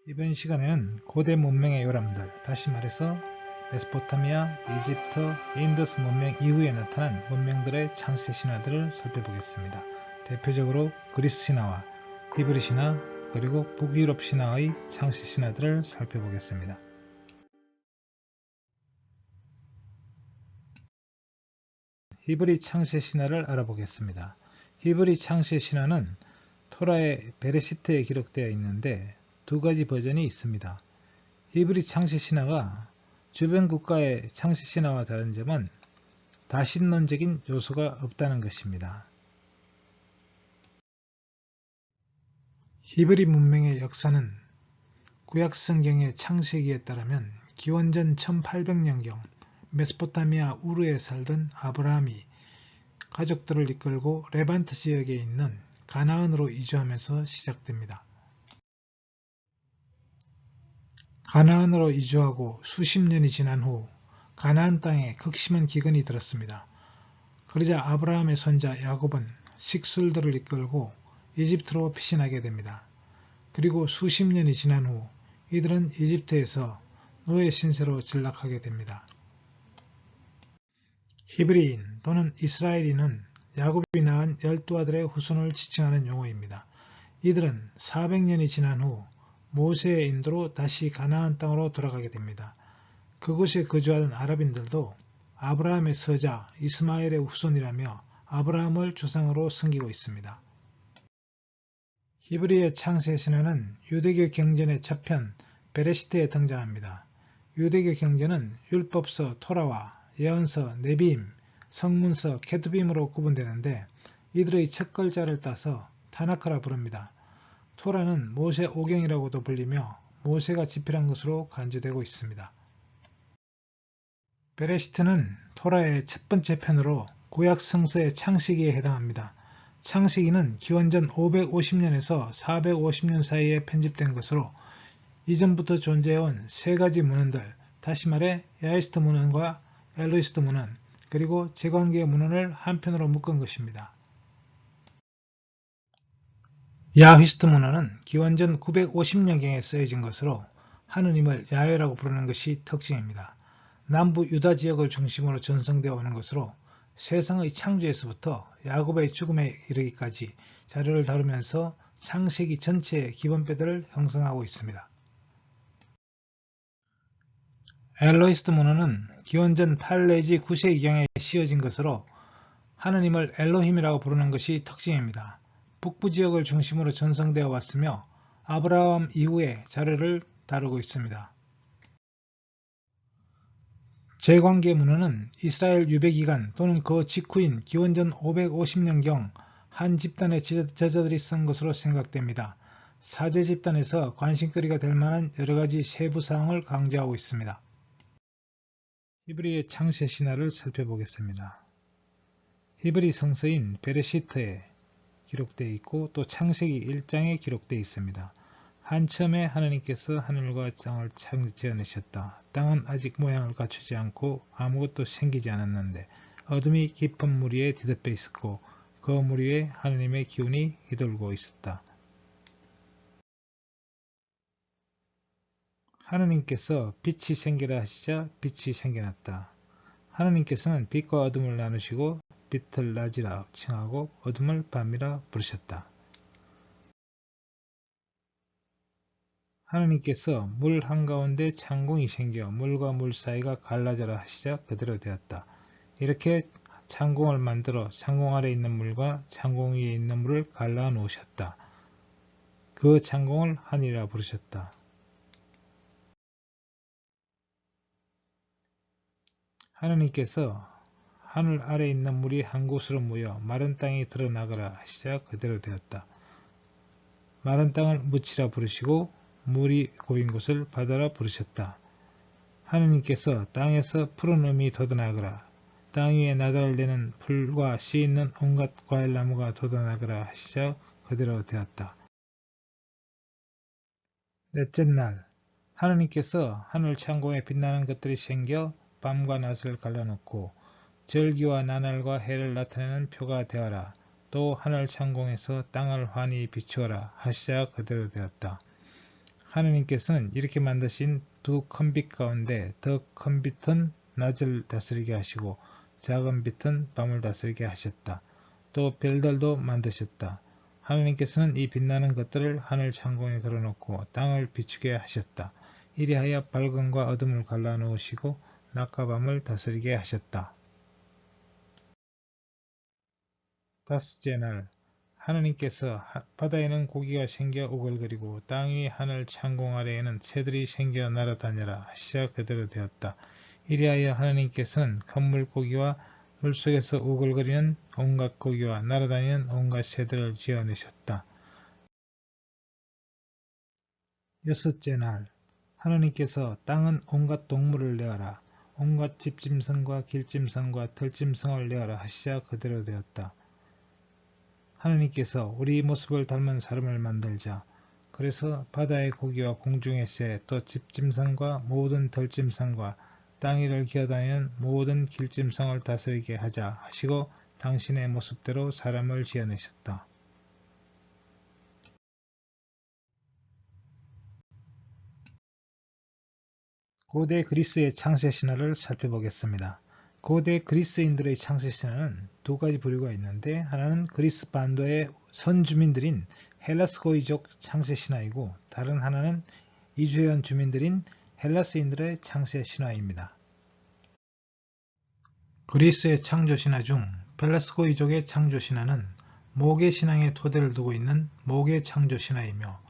이번 시간에는 고대 문명의 요람들, 다시 말해서 메소포타미아, 이집트, 인더스 문명 이후에 나타난 문명들의 창세 신화들을 살펴보겠습니다. 대표적으로 그리스 신화와 히브리 신화, 그리고 북유럽 신화의 창세 신화들을 살펴보겠습니다. 히브리 창세 신화를 알아보겠습니다. 히브리 창세 신화는 토라의 베레시트에 기록되어 있는데 두 가지 버전이 있습니다. 히브리 창세 신화가 주변 국가의 창세 신화와 다른 점은 다신론적인 요소가 없다는 것입니다. 히브리 문명의 역사는 구약 성경의 창세기에 따르면 기원전 1800년경 메소포타미아 우르에 살던 아브라함이 가족들을 이끌고 레반트 지역에 있는 가나안으로 이주하면서 시작됩니다. 가나안으로 이주하고 수십 년이 지난 후 가나안 땅에 극심한 기근이 들었습니다. 그러자 아브라함의 손자 야곱은 식술들을 이끌고 이집트로 피신하게 됩니다. 그리고 수십 년이 지난 후 이들은 이집트에서 노예 신세로 전락하게 됩니다. 히브리인 또는 이스라엘인은 야곱이 낳은 12아들의 후손을 지칭하는 용어입니다. 이들은 400년이 지난 후 모세의 인도로 다시 가나안 땅으로 돌아가게 됩니다. 그곳에 거주하던 아랍인들도 아브라함의 서자 이스마엘의 후손이라며 아브라함을 조상으로 섬기고 있습니다. 히브리의 창세 신화는 유대교 경전의 첫편 베레시트에 등장합니다. 유대교 경전은 율법서 토라와 예언서 네비임, 성문서 케투빔으로 구분되는데 이들의 첫 글자를 따서 타나크라 부릅니다. 토라는 모세 오경이라고도 불리며 모세가 집필한 것으로 간주되고 있습니다. 베레시트는 토라의 첫 번째 편으로 구약 성서의 창세기에 해당합니다. 창세기는 기원전 550년에서 450년 사이에 편집된 것으로 이전부터 존재해온 세 가지 문헌들, 다시 말해 야히스트 문헌과 엘로히스트 문헌, 그리고 제관계 문헌을 한편으로 묶은 것입니다. 야히스트 문헌은 기원전 950년경에 쓰여진 것으로 하느님을 야훼라고 부르는 것이 특징입니다. 남부 유다 지역을 중심으로 전성되어 오는 것으로 세상의 창조에서부터 야곱의 죽음에 이르기까지 자료를 다루면서 창세기 전체의 기본뼈들을 형성하고 있습니다. 엘로히스트 문헌은 기원전 8 내지 9세기경에 씌어진 것으로 하느님을 엘로힘이라고 부르는 것이 특징입니다. 북부 지역을 중심으로 전성되어 왔으며 아브라함 이후에 자료를 다루고 있습니다. 제관계 문헌은 이스라엘 유배기간 또는 그 직후인 기원전 550년경 한 집단의 저자들이 쓴 것으로 생각됩니다. 사제 집단에서 관심거리가 될 만한 여러가지 세부 사항을 강조하고 있습니다. 히브리의 창세 신화를 살펴보겠습니다. 히브리 성서인 베레시트에 기록되어 있고 또 창세기 1장에 기록되어 있습니다. 한참에 하느님께서 하늘과 땅을 지어내셨다. 땅은 아직 모양을 갖추지 않고 아무것도 생기지 않았는데 어둠이 깊은 물 위에 뒤덮여 있었고 그 물 위에 하느님의 기운이 휘돌고 있었다. 하느님께서 빛이 생기라 하시자 빛이 생겨났다. 하느님께서는 빛과 어둠을 나누시고 빛을 낮이라 칭하고 어둠을 밤이라 부르셨다. 하느님께서 물 한가운데 창공이 생겨 물과 물 사이가 갈라져라 하시자 그대로 되었다. 이렇게 창공을 만들어 창공 아래 있는 물과 창공 위에 있는 물을 갈라 놓으셨다. 그 창공을 하늘이라 부르셨다. 하느님께서 하늘 아래 있는 물이 한 곳으로 모여 마른 땅에 드러나거라 하시자 그대로 되었다. 마른 땅을 묻히라 부르시고 물이 고인 곳을 바다라 부르셨다. 하느님께서 땅에서 푸른 음이 돋아나거라. 땅 위에 나달되는 풀과 씨 있는 온갖 과일나무가 돋아나거라 하시자 그대로 되었다. 넷째 날 하느님께서 하늘 창공에 빛나는 것들이 생겨 밤과 낮을 갈라놓고 절기와 나날과 해를 나타내는 표가 되어라. 또 하늘 창공에서 땅을 환히 비추어라 하시자 그대로 되었다. 하느님께서는 이렇게 만드신 두 큰 빛 가운데 더 큰 빛은 낮을 다스리게 하시고 작은 빛은 밤을 다스리게 하셨다. 또 별들도 만드셨다. 하느님께서는 이 빛나는 것들을 하늘 창공에 걸어놓고 땅을 비추게 하셨다. 이리하여 밝음과 어둠을 갈라놓으시고 낮과 밤을 다스리게 하셨다. 다섯째 날 하느님께서 바다에는 고기가 생겨 우글거리고 땅 위 하늘 창공 아래에는 새들이 생겨 날아다녀라 하시자 그대로 되었다. 이리하여 하느님께서는 큰 물고기와 물속에서 우글거리는 온갖 고기와 날아다니는 온갖 새들을 지어내셨다. 여섯째 날 하느님께서 땅은 온갖 동물을 내어라 온갖 집짐승과 길짐승과 들짐승을 내어라 하시자 그대로 되었다. 하느님께서 우리 모습을 닮은 사람을 만들자. 그래서 바다의 고기와 공중의 새, 또 집짐승과 모든 들짐승과 땅 위를 기어다니는 모든 길짐승을 다스리게 하자 하시고 당신의 모습대로 사람을 지어내셨다. 고대 그리스의 창세 신화를 살펴보겠습니다. 고대 그리스인들의 창세 신화는 두 가지 부류가 있는데 하나는 그리스 반도의 선주민들인 헬라스 고이족 창세 신화이고 다른 하나는 이주해온 주민들인 헬라스인들의 창세 신화입니다. 그리스의 창조 신화 중 헬라스 고이족의 창조 신화는 모계 신앙의 토대를 두고 있는 모계 창조 신화이며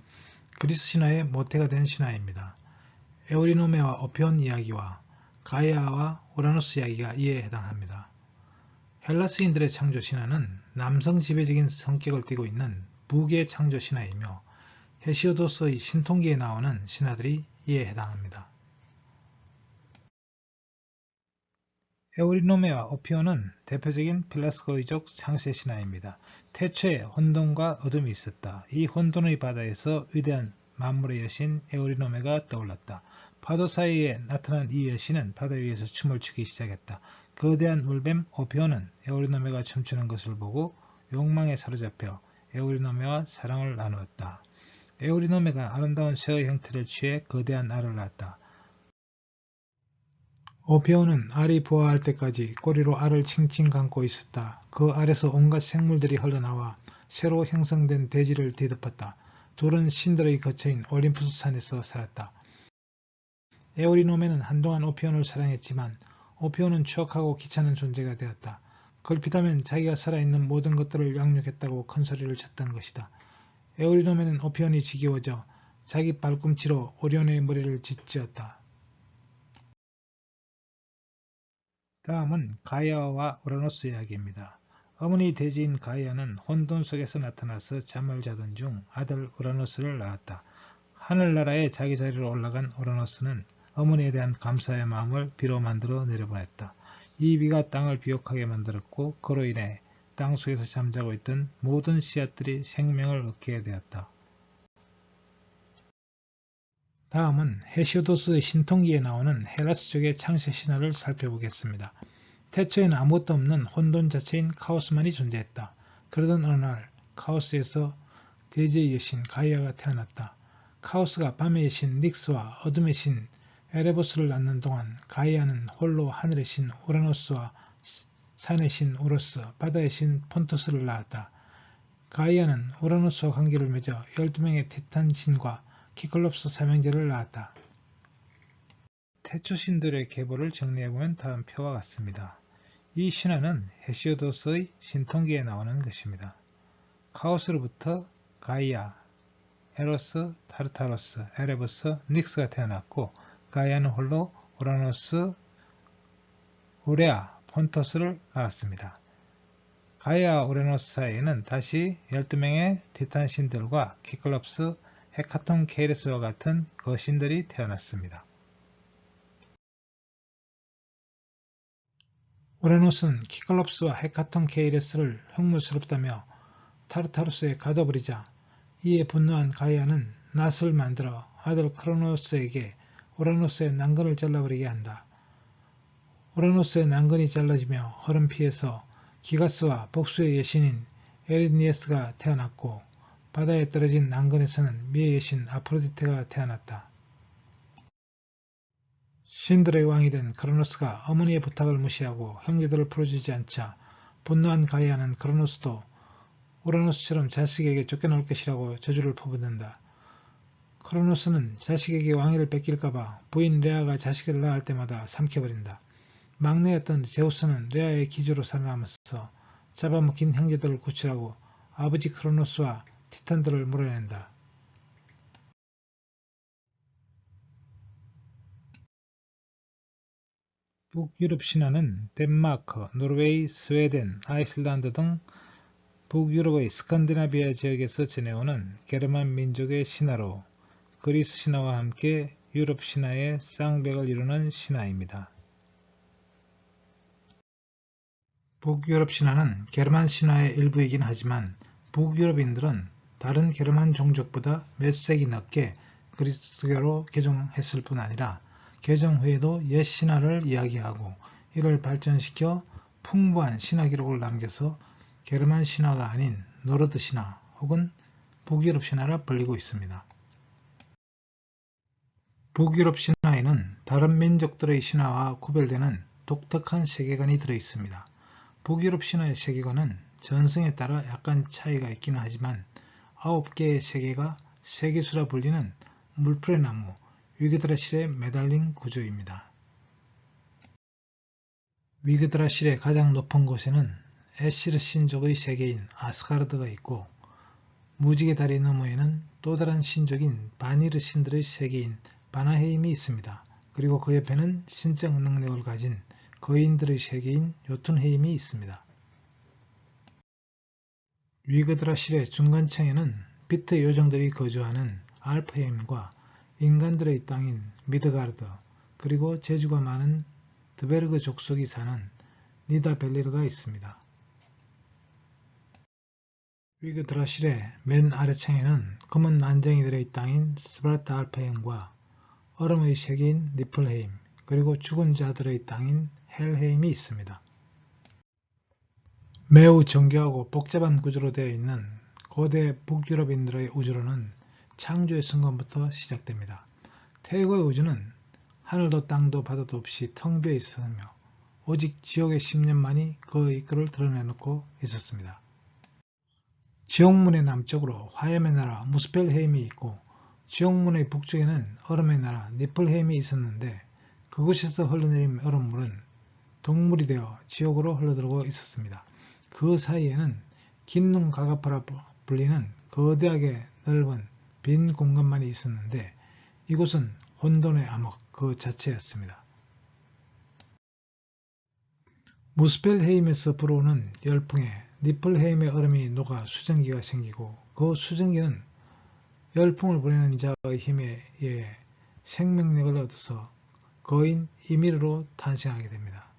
그리스 신화의 모태가 된 신화입니다. 에우리노메와 오피온 이야기와 가이아와 우라노스 이야기가 이에 해당합니다. 헬라스인들의 창조 신화는 남성 지배적인 성격을 띠고 있는 무계 창조 신화이며 헤시오도스의 신통기에 나오는 신화들이 이에 해당합니다. 에우리노메와 오피온은 대표적인 필라스고이족 창세 신화입니다. 태초에 혼돈과 어둠이 있었다. 이 혼돈의 바다에서 위대한 만물의 여신 에우리노메가 떠올랐다. 파도 사이에 나타난 이 여신은 바다 위에서 춤을 추기 시작했다. 거대한 물뱀 오피온은 에우리노메가 춤추는 것을 보고 욕망에 사로잡혀 에우리노메와 사랑을 나누었다. 에우리노메가 아름다운 새의 형태를 취해 거대한 알을 낳았다. 오피온은 알이 부화할 때까지 꼬리로 알을 칭칭 감고 있었다. 그 알에서 온갖 생물들이 흘러나와 새로 형성된 대지를 뒤덮었다. 둘은 신들의 거처인 올림푸스 산에서 살았다. 에우리노메는 한동안 오피온을 사랑했지만 오피온은 추악하고 귀찮은 존재가 되었다. 걸핏하면 자기가 살아있는 모든 것들을 양육했다고 큰소리를 쳤던 것이다. 에우리노메는 오피온이 지겨워져 자기 발꿈치로 오리온의 머리를 짓지었다. 다음은 가이아와 우라노스 이야기입니다. 어머니 대지인 가이아는 혼돈 속에서 나타나서 잠을 자던 중 아들 우라노스를 낳았다. 하늘나라에 자기 자리로 올라간 우라노스는 어머니에 대한 감사의 마음을 비로 만들어 내려보냈다. 이 비가 땅을 비옥하게 만들었고 그로 인해 땅속에서 잠자고 있던 모든 씨앗들이 생명을 얻게 되었다. 다음은 헤시오도스의 신통기에 나오는 헬라스족의 창세 신화를 살펴보겠습니다. 태초에는 아무것도 없는 혼돈 자체인 카오스만이 존재했다. 그러던 어느 날 카오스에서 대지의 여신 가이아가 태어났다. 카오스가 밤의 신 닉스와 어둠의 신 에레보스를 낳는 동안 가이아는 홀로 하늘의 신 우라노스와 산의 신 우로스, 바다의 신 폰토스를 낳았다. 가이아는 우라노스와 관계를 맺어 12명의 티탄 신과 키클롭스 삼형제를 낳았다. 태초 신들의 계보를 정리해보면 다음 표와 같습니다. 이 신화는 헤시오도스의 신통기에 나오는 것입니다. 카오스로부터 가이아, 에로스, 타르타로스, 에레보스, 닉스가 태어났고 가이아는 홀로 우라노스, 우레아, 폰토스를 낳았습니다. 가이아와 우라노스 사이에는 다시 12명의 티탄 신들과 키클롭스, 헤카톤 케이레스와 같은 거신들이 태어났습니다. 우라노스는 키클롭스와 헤카톤 케이레스를 흉물스럽다며 타르타루스에 가둬버리자 이에 분노한 가이아는 낫을 만들어 아들 크로노스에게 우라노스의 난근을 잘라버리게 한다. 우라노스의 난근이 잘라지며 허름 피해서 기가스와 복수의 여신인 에리니에스가 태어났고 바다에 떨어진 난근에서는 미의 여신 아프로디테가 태어났다. 신들의 왕이 된 크로노스가 어머니의 부탁을 무시하고 형제들을 풀어주지 않자 분노한 가이아는 크로노스도 우라노스처럼 자식에게 쫓겨날 것이라고 저주를 퍼붓는다. 크로노스는 자식에게 왕위를 뺏길까봐 부인 레아가 자식을 낳을 때마다 삼켜버린다. 막내였던 제우스는 레아의 기조로 살아남아서 잡아먹힌 형제들을 구출하고 아버지 크로노스와 티탄들을 몰아낸다. 북유럽 신화는 덴마크, 노르웨이, 스웨덴, 아이슬란드 등 북유럽의 스칸디나비아 지역에서 전해오는 게르만 민족의 신화로 그리스 신화와 함께 유럽 신화의 쌍벽을 이루는 신화입니다. 북유럽 신화는 게르만 신화의 일부이긴 하지만 북유럽인들은 다른 게르만 종족보다 몇 세기 늦게 그리스도교로 개종했을 뿐 아니라 개종 후에도 옛 신화를 이야기하고 이를 발전시켜 풍부한 신화 기록을 남겨서 게르만 신화가 아닌 노르드 신화 혹은 북유럽 신화라 불리고 있습니다. 북유럽 신화에는 다른 민족들의 신화와 구별되는 독특한 세계관이 들어있습니다. 북유럽 신화의 세계관은 전승에 따라 약간 차이가 있기는 하지만 9개의 세계가 세계수라 불리는 물풀의 나무 위그드라실에 매달린 구조입니다. 위그드라실의 가장 높은 곳에는 에시르 신족의 세계인 아스가르드가 있고 무지개 다리 너머에는 또 다른 신족인 바니르 신들의 세계인 바나헤임이 있습니다. 그리고 그 옆에는 신적 능력을 가진 거인들의 세계인 요툰헤임이 있습니다. 위그드라실의 중간층에는 비트 요정들이 거주하는 알프헤임과 인간들의 땅인 미드가르드 그리고 재주가 많은 드베르그 족속이 사는 니다벨리르가 있습니다. 위그드라실의 맨 아래층에는 검은 난쟁이들의 땅인 스바르트 알프헤임과 얼음의 세계인 니플헤임 그리고 죽은 자들의 땅인 헬헤임이 있습니다. 매우 정교하고 복잡한 구조로 되어 있는 고대 북유럽인들의 우주론은 창조의 순간부터 시작됩니다. 태고의 우주는 하늘도 땅도 바다도 없이 텅 비어 있었으며 오직 지옥의 10년만이 그의 꼴을 드러내놓고 있었습니다. 지옥문의 남쪽으로 화염의 나라 무스펠헤임이 있고 지옥문의 북쪽에는 얼음의 나라 니플헤임이 있었는데 그곳에서 흘러내린 얼음물은 동물이 되어 지옥으로 흘러들어오고 있었습니다. 그 사이에는 긴눈 가가파라 불리는 거대하게 넓은 빈 공간만이 있었는데 이곳은 혼돈의 암흑 그 자체였습니다. 무스펠헤임에서 불어오는 열풍에 니플헤임의 얼음이 녹아 수증기가 생기고 그 수증기는 열풍을 보내는 자의 힘에 의해 생명력을 얻어서 거인 이미르로 탄생하게 됩니다.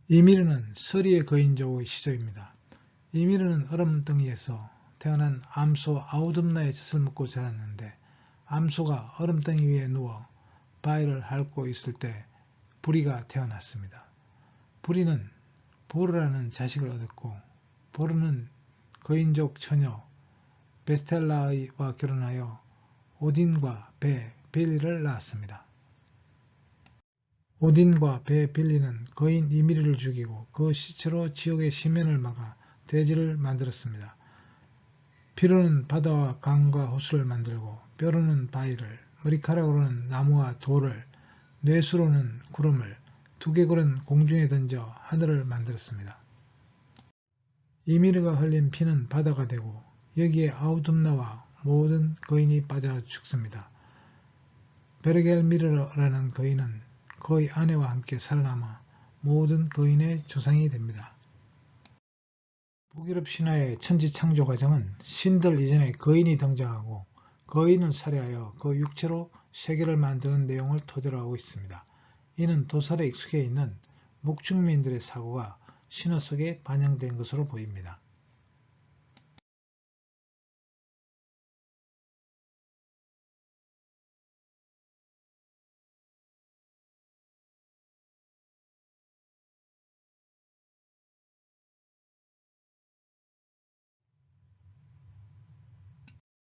이미르는 서리의 거인족의 시조입니다. 이미르는 얼음덩이에서 태어난 암소 아우둠나의 젖을 먹고 자랐는데 암소가 얼음덩이 위에 누워 바위를 핥고 있을 때 부리가 태어났습니다. 부리는 보르라는 자식을 얻었고 보르는 거인족 처녀 베스텔라와 결혼하여 오딘과 배 빌리를 낳았습니다. 오딘과 배 빌리는 거인 이미르를 죽이고 그 시체로 지옥의 시면을 막아 대지를 만들었습니다. 피로는 바다와 강과 호수를 만들고 뼈로는 바위를, 머리카락으로는 나무와 돌을, 뇌수로는 구름을, 두개골은 공중에 던져 하늘을 만들었습니다. 이미르가 흘린 피는 바다가 되고 여기에 아우둠나와 모든 거인이 빠져 죽습니다. 베르겔미르라는 거인은 그의 아내와 함께 살아남아 모든 거인의 조상이 됩니다. 북유럽 신화의 천지창조 과정은 신들 이전에 거인이 등장하고 거인을 살해하여 그 육체로 세계를 만드는 내용을 토대로 하고 있습니다. 이는 도살에 익숙해 있는 묵중민들의 사고가 신화 속에 반영된 것으로 보입니다.